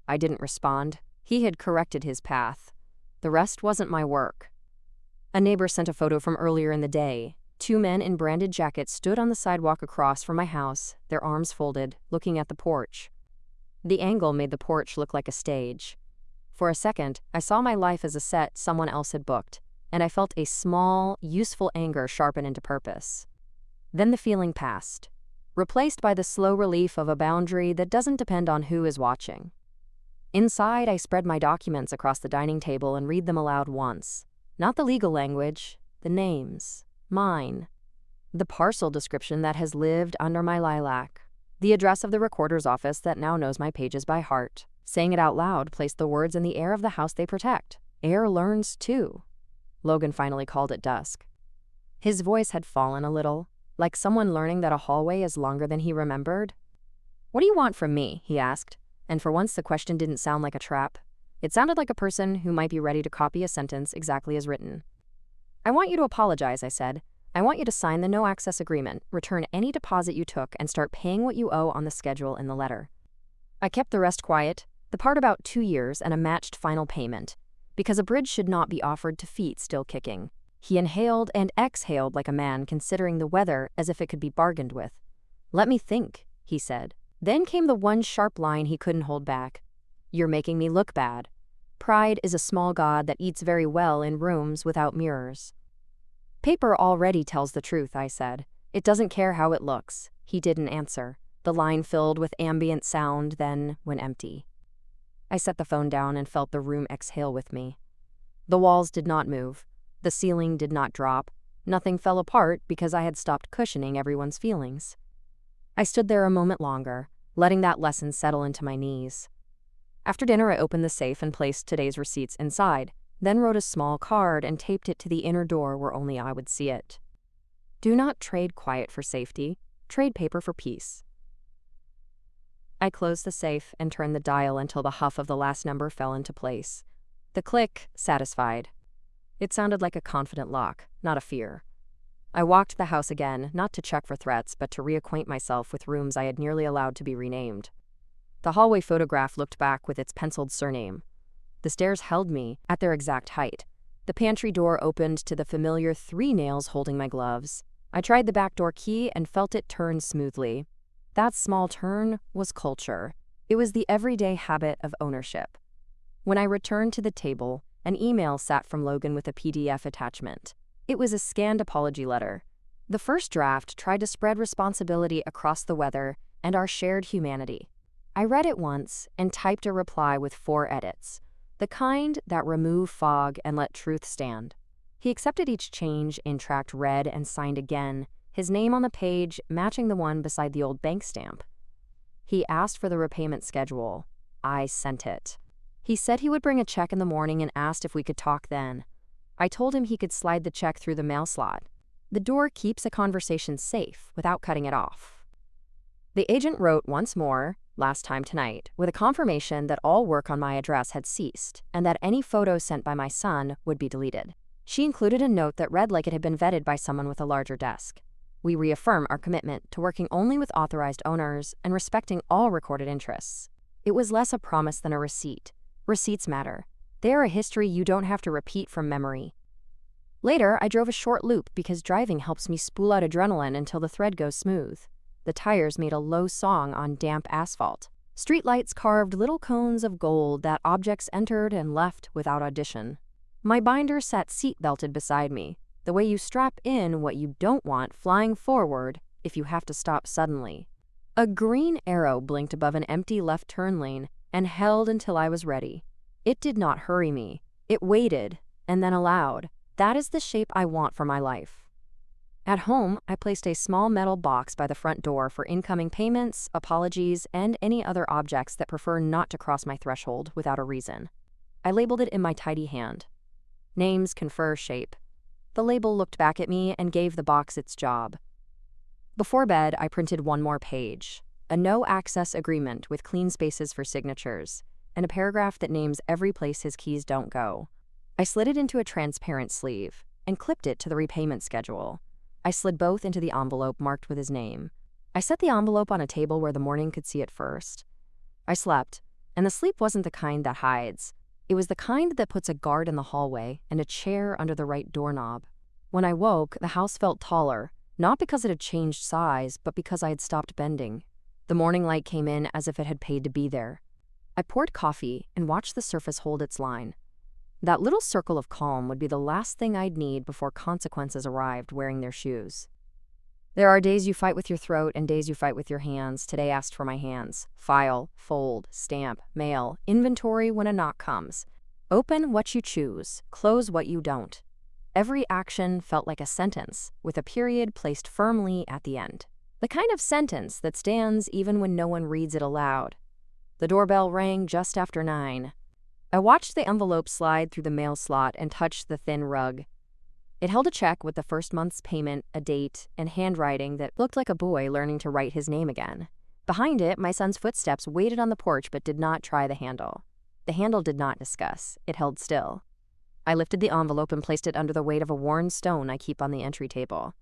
I didn't respond. He had corrected his path. The rest wasn't my work. A neighbor sent a photo from earlier in the day. 2 men in branded jackets stood on the sidewalk across from my house, their arms folded, looking at the porch. The angle made the porch look like a stage. For a second, I saw my life as a set someone else had booked, and I felt a small, useful anger sharpen into purpose. Then the feeling passed, replaced by the slow relief of a boundary that doesn't depend on who is watching. Inside, I spread my documents across the dining table and read them aloud once. Not the legal language, the names. Mine. The parcel description that has lived under my lilac. The address of the recorder's office that now knows my pages by heart. Saying it out loud placed the words in the air of the house they protect. Air learns too. Logan finally called at dusk. His voice had fallen a little, like someone learning that a hallway is longer than he remembered. "What do you want from me?" he asked, and for once the question didn't sound like a trap. It sounded like a person who might be ready to copy a sentence exactly as written. "I want you to apologize," I said. "I want you to sign the no-access agreement, return any deposit you took, and start paying what you owe on the schedule in the letter." I kept the rest quiet, the part about 2 years and a matched final payment, because a bridge should not be offered to feet still kicking. He inhaled and exhaled like a man considering the weather as if it could be bargained with. "Let me think," he said. Then came the one sharp line he couldn't hold back. "You're making me look bad. Pride is a small god that eats very well in rooms without mirrors." "Paper already tells the truth," I said. "It doesn't care how it looks." He didn't answer. The line filled with ambient sound, then went empty. I set the phone down and felt the room exhale with me. The walls did not move. The ceiling did not drop. Nothing fell apart because I had stopped cushioning everyone's feelings. I stood there a moment longer, letting that lesson settle into my knees. After dinner, I opened the safe and placed today's receipts inside, then wrote a small card and taped it to the inner door where only I would see it. "Do not trade quiet for safety. Trade paper for peace." I closed the safe and turned the dial until the huff of the last number fell into place. The click satisfied. It sounded like a confident lock, not a fear. I walked the house again, not to check for threats, but to reacquaint myself with rooms I had nearly allowed to be renamed. The hallway photograph looked back with its penciled surname. The stairs held me at their exact height. The pantry door opened to the familiar 3 nails holding my gloves. I tried the back door key and felt it turn smoothly. That small turn was culture. It was the everyday habit of ownership. When I returned to the table, an email sat from Logan with a PDF attachment. It was a scanned apology letter. The first draft tried to spread responsibility across the weather and our shared humanity. I read it once and typed a reply with 4 edits, the kind that remove fog and let truth stand. He accepted each change in tracked read and signed again, his name on the page matching the one beside the old bank stamp. He asked for the repayment schedule. I sent it. He said he would bring a check in the morning and asked if we could talk then. I told him he could slide the check through the mail slot. The door keeps a conversation safe without cutting it off. The agent wrote once more, last time tonight, with a confirmation that all work on my address had ceased and that any photos sent by my son would be deleted. She included a note that read like it had been vetted by someone with a larger desk. We reaffirm our commitment to working only with authorized owners and respecting all recorded interests. It was less a promise than a receipt. Receipts matter. They are a history you don't have to repeat from memory. Later, I drove a short loop because driving helps me spool out adrenaline until the thread goes smooth. The tires made a low song on damp asphalt. Streetlights carved little cones of gold that objects entered and left without audition. My binder sat seat-belted beside me, the way you strap in what you don't want flying forward if you have to stop suddenly. A green arrow blinked above an empty left turn lane and held until I was ready. It did not hurry me. It waited, and then allowed. That is the shape I want for my life. At home, I placed a small metal box by the front door for incoming payments, apologies, and any other objects that prefer not to cross my threshold without a reason. I labeled it in my tidy hand. Names confer shape. The label looked back at me and gave the box its job. Before bed, I printed one more page, a no-access agreement with clean spaces for signatures, and a paragraph that names every place his keys don't go. I slid it into a transparent sleeve, and clipped it to the repayment schedule. I slid both into the envelope marked with his name. I set the envelope on a table where the morning could see it first. I slept, and the sleep wasn't the kind that hides. It was the kind that puts a guard in the hallway and a chair under the right doorknob. When I woke, the house felt taller, not because it had changed size, but because I had stopped bending. The morning light came in as if it had paid to be there. I poured coffee and watched the surface hold its line. That little circle of calm would be the last thing I'd need before consequences arrived wearing their shoes. There are days you fight with your throat and days you fight with your hands. Today asked for my hands. File, fold, stamp, mail, inventory when a knock comes. Open what you choose, close what you don't. Every action felt like a sentence, with a period placed firmly at the end. The kind of sentence that stands even when no one reads it aloud. The doorbell rang just after 9. I watched the envelope slide through the mail slot and touched the thin rug. It held a check with the first month's payment, a date, and handwriting that looked like a boy learning to write his name again. Behind it, my son's footsteps waited on the porch but did not try the handle. The handle did not discuss. It held still. I lifted the envelope and placed it under the weight of a worn stone I keep on the entry table.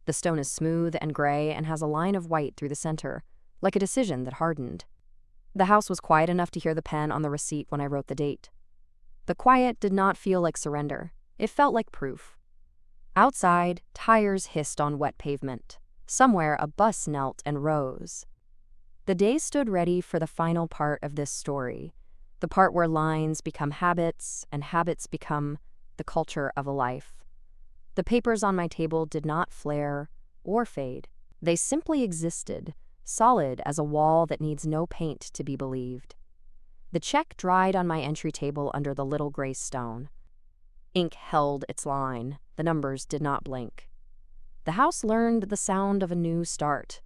The stone is smooth and gray and has a line of white through the center, like a decision that hardened. The house was quiet enough to hear the pen on the receipt when I wrote the date. The quiet did not feel like surrender. It felt like proof. Outside, tires hissed on wet pavement. Somewhere, a bus knelt and rose. The day stood ready for the final part of this story, the part where lines become habits and habits become the culture of a life. The papers on my table did not flare or fade. They simply existed, solid as a wall that needs no paint to be believed. The check dried on my entry table under the little gray stone. Ink held its line. The numbers did not blink. The house learned the sound of a new start.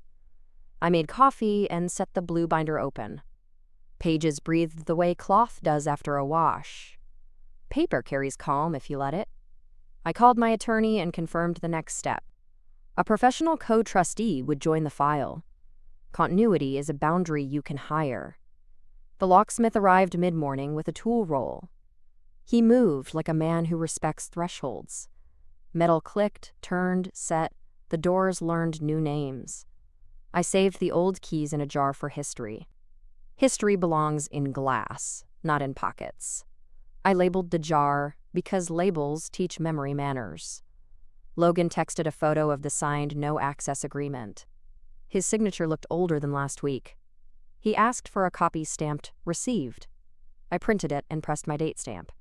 I made coffee and set the blue binder open. Pages breathed the way cloth does after a wash. Paper carries calm if you let it. I called my attorney and confirmed the next step. A professional co-trustee would join the file. Continuity is a boundary you can hire. The locksmith arrived mid-morning with a tool roll. He moved like a man who respects thresholds. Metal clicked, turned, set. The doors learned new names. I saved the old keys in a jar for history. History belongs in glass, not in pockets. I labeled the jar because labels teach memory manners. Logan texted a photo of the signed no-access agreement. His signature looked older than last week. He asked for a copy stamped received. I printed it and pressed my date stamp.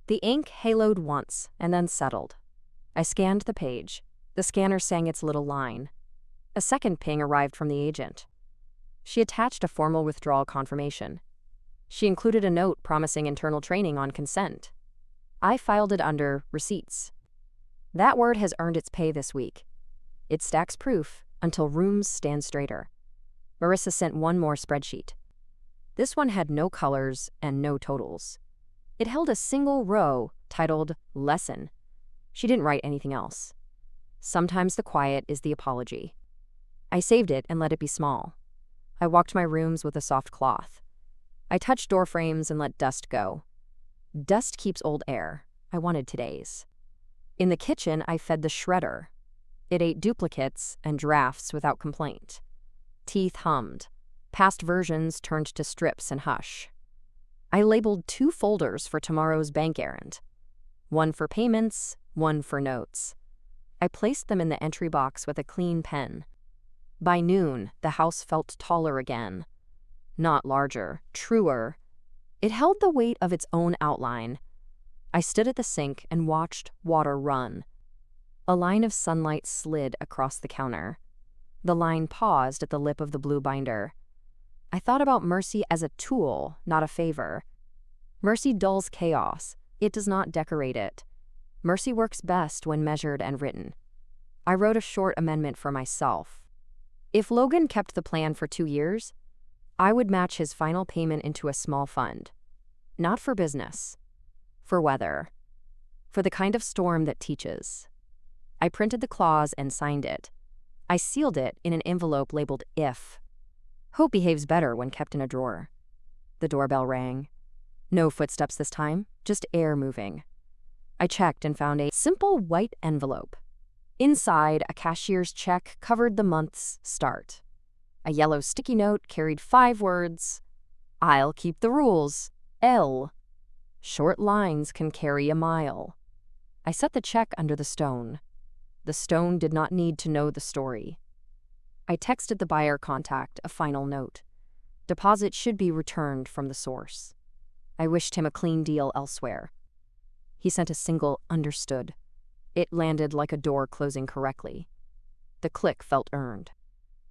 The ink haloed once and then settled. I scanned the page. The scanner sang its little line. A second ping arrived from the agent. She attached a formal withdrawal confirmation. She included a note promising internal training on consent. I filed it under receipts. That word has earned its pay this week. It stacks proof until rooms stand straighter. Marissa sent one more spreadsheet. This one had no colors and no totals. It held a single row titled Lesson. She didn't write anything else. Sometimes the quiet is the apology. I saved it and let it be small. I walked my rooms with a soft cloth. I touched door frames and let dust go. Dust keeps old air. I wanted today's. In the kitchen, I fed the shredder. It ate duplicates and drafts without complaint. Teeth hummed. Past versions turned to strips and hush. I labeled 2 folders for tomorrow's bank errand. One for payments, one for notes. I placed them in the entry box with a clean pen. By noon, the house felt taller again. Not larger, truer. It held the weight of its own outline. I stood at the sink and watched water run. A line of sunlight slid across the counter. The line paused at the lip of the blue binder. I thought about mercy as a tool, not a favor. Mercy dulls chaos. It does not decorate it. Mercy works best when measured and written. I wrote a short amendment for myself. If Logan kept the plan for 2 years, I would match his final payment into a small fund. Not for business. For weather. For the kind of storm that teaches. I printed the clause and signed it. I sealed it in an envelope labeled If. Hope behaves better when kept in a drawer. The doorbell rang. No footsteps this time, just air moving. I checked and found a simple white envelope. Inside, a cashier's check covered the month's start. A yellow sticky note carried 5 words. I'll keep the rules. L. Short lines can carry a mile. I set the check under the stone. The stone did not need to know the story. I texted the buyer contact a final note. Deposit should be returned from the source. I wished him a clean deal elsewhere. He sent a single understood. It landed like a door closing correctly. The click felt earned.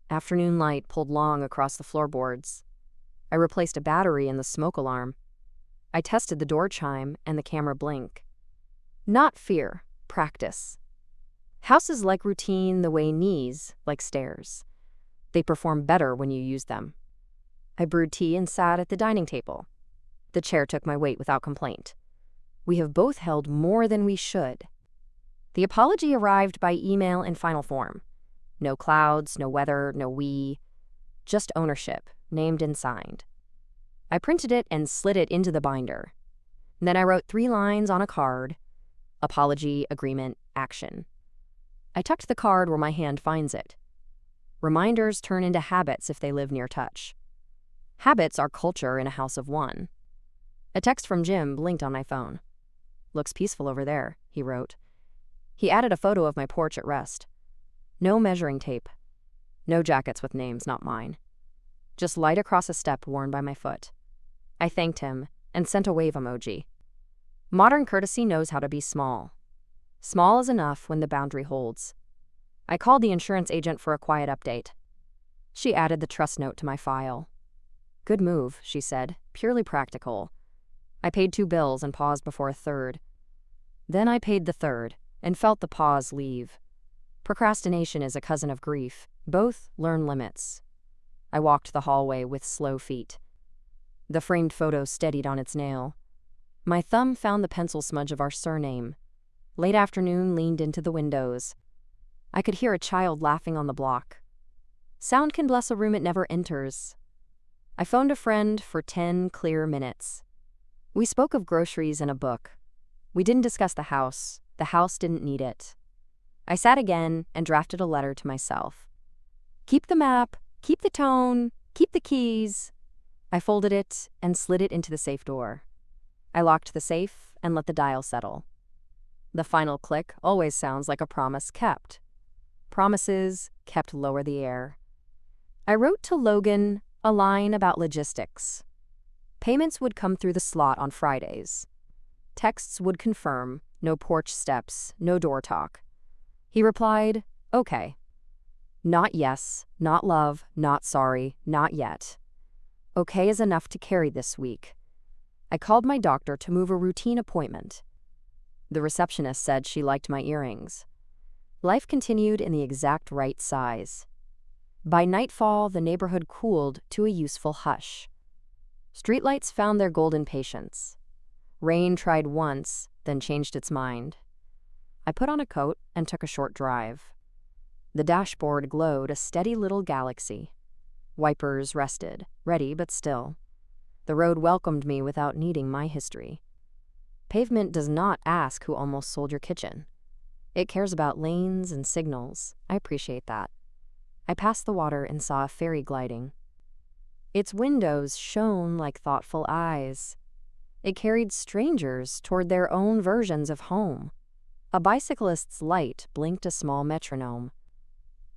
Afternoon light pulled long across the floorboards. I replaced a battery in the smoke alarm. I tested the door chime and the camera blink. Not fear, practice. Houses like routine the way knees like stairs. They perform better when you use them. I brewed tea and sat at the dining table. The chair took my weight without complaint. We have both held more than we should. The apology arrived by email in final form. No clouds, no weather, no we. Just ownership, named and signed. I printed it and slid it into the binder. Then I wrote 3 lines on a card. Apology, agreement, action. I tucked the card where my hand finds it. Reminders turn into habits if they live near touch. Habits are culture in a house of one. A text from Jim blinked on my phone. Looks peaceful over there, he wrote. He added a photo of my porch at rest. No measuring tape. No jackets with names, not mine. Just light across a step worn by my foot. I thanked him and sent a wave emoji. Modern courtesy knows how to be small. Small is enough when the boundary holds. I called the insurance agent for a quiet update. She added the trust note to my file. Good move, she said, purely practical. I paid 2 bills and paused before a third. Then I paid the third and felt the pause leave. Procrastination is a cousin of grief. Both learn limits. I walked the hallway with slow feet. The framed photo steadied on its nail. My thumb found the pencil smudge of our surname. Late afternoon leaned into the windows. I could hear a child laughing on the block. Sound can bless a room it never enters. I phoned a friend for 10 clear minutes. We spoke of groceries and a book. We didn't discuss the house. The house didn't need it. I sat again and drafted a letter to myself. Keep the map, keep the tone, keep the keys. I folded it and slid it into the safe door. I locked the safe and let the dial settle. The final click always sounds like a promise kept. Promises kept lower the air. I wrote to Logan a line about logistics. Payments would come through the slot on Fridays. Texts would confirm, no porch steps, no door talk. He replied, okay. Not yes, not love, not sorry, not yet. Okay is enough to carry this week. I called my doctor to move a routine appointment. The receptionist said she liked my earrings. Life continued in the exact right size. By nightfall, the neighborhood cooled to a useful hush. Streetlights found their golden patience. Rain tried once, then changed its mind. I put on a coat and took a short drive. The dashboard glowed a steady little galaxy. Wipers rested, ready but still. The road welcomed me without needing my history. Pavement does not ask who almost sold your kitchen. It cares about lanes and signals. I appreciate that. I passed the water and saw a ferry gliding. Its windows shone like thoughtful eyes. It carried strangers toward their own versions of home. A bicyclist's light blinked a small metronome.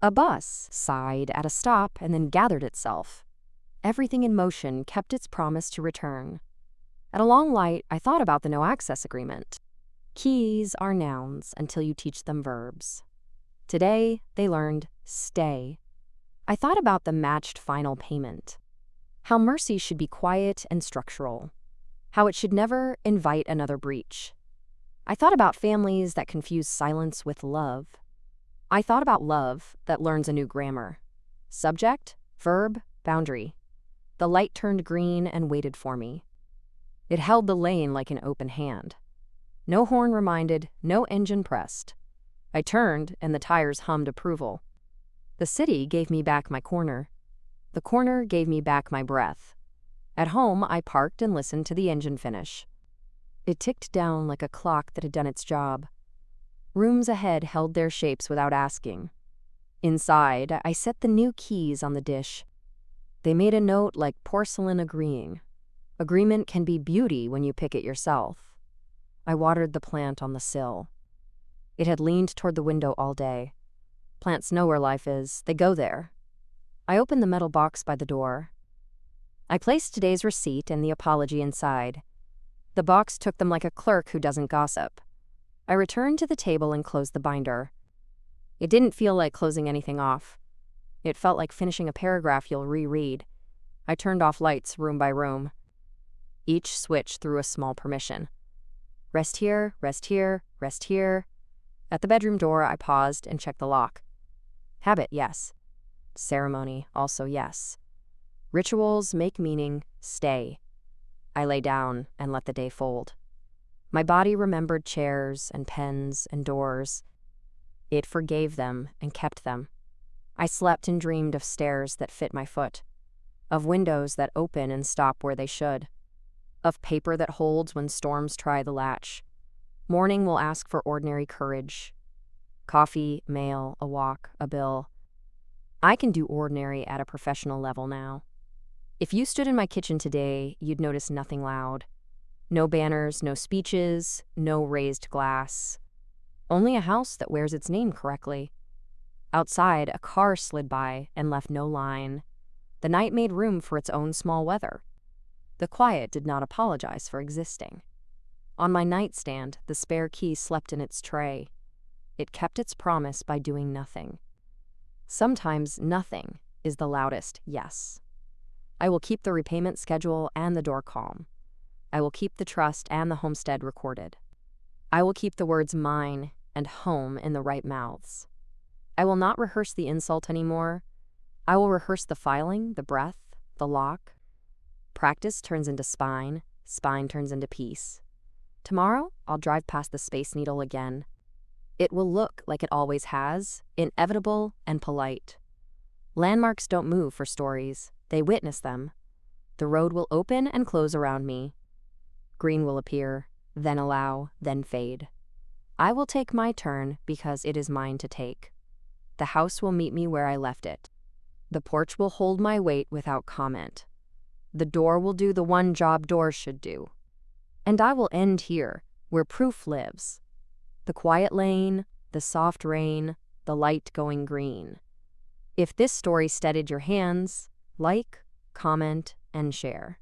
A bus sighed at a stop and then gathered itself. Everything in motion kept its promise to return. At a long light, I thought about the no-access agreement. Keys are nouns until you teach them verbs. Today, they learned stay. I thought about the matched final payment. How mercy should be quiet and structural. How it should never invite another breach. I thought about families that confuse silence with love. I thought about love that learns a new grammar. Subject, verb, boundary. The light turned green and waited for me. It held the lane like an open hand. No horn reminded, no engine pressed. I turned and the tires hummed approval. The city gave me back my corner. The corner gave me back my breath. At home, I parked and listened to the engine finish. It ticked down like a clock that had done its job. Rooms ahead held their shapes without asking. Inside, I set the new keys on the dish. They made a note like porcelain agreeing. Agreement can be beauty when you pick it yourself. I watered the plant on the sill. It had leaned toward the window all day. Plants know where life is. They go there. I opened the metal box by the door. I placed today's receipt and the apology inside. The box took them like a clerk who doesn't gossip. I returned to the table and closed the binder. It didn't feel like closing anything off. It felt like finishing a paragraph you'll reread. I turned off lights room by room. Each switch threw a small permission. Rest here, rest here, rest here. At the bedroom door, I paused and checked the lock. Habit, yes. Ceremony, also yes. Rituals make meaning, stay. I lay down and let the day fold. My body remembered chairs and pens and doors. It forgave them and kept them. I slept and dreamed of stairs that fit my foot, of windows that open and stop where they should, of paper that holds when storms try the latch. Morning will ask for ordinary courage. Coffee, mail, a walk, a bill. I can do ordinary at a professional level now. If you stood in my kitchen today, you'd notice nothing loud. No banners, no speeches, no raised glass. Only a house that wears its name correctly. Outside, a car slid by and left no line. The night made room for its own small weather. The quiet did not apologize for existing. On my nightstand, the spare key slept in its tray. It kept its promise by doing nothing. Sometimes nothing is the loudest yes. I will keep the repayment schedule and the door calm. I will keep the trust and the homestead recorded. I will keep the words mine and home in the right mouths. I will not rehearse the insult anymore. I will rehearse the filing, the breath, the lock. Practice turns into spine, spine turns into peace. Tomorrow, I'll drive past the Space Needle again. It will look like it always has, inevitable and polite. Landmarks don't move for stories, they witness them. The road will open and close around me. Green will appear, then allow, then fade. I will take my turn because it is mine to take. The house will meet me where I left it. The porch will hold my weight without comment. The door will do the one job doors should do. And I will end here, where proof lives. The quiet lane, the soft rain, the light going green. If this story steadied your hands, like, comment, and share.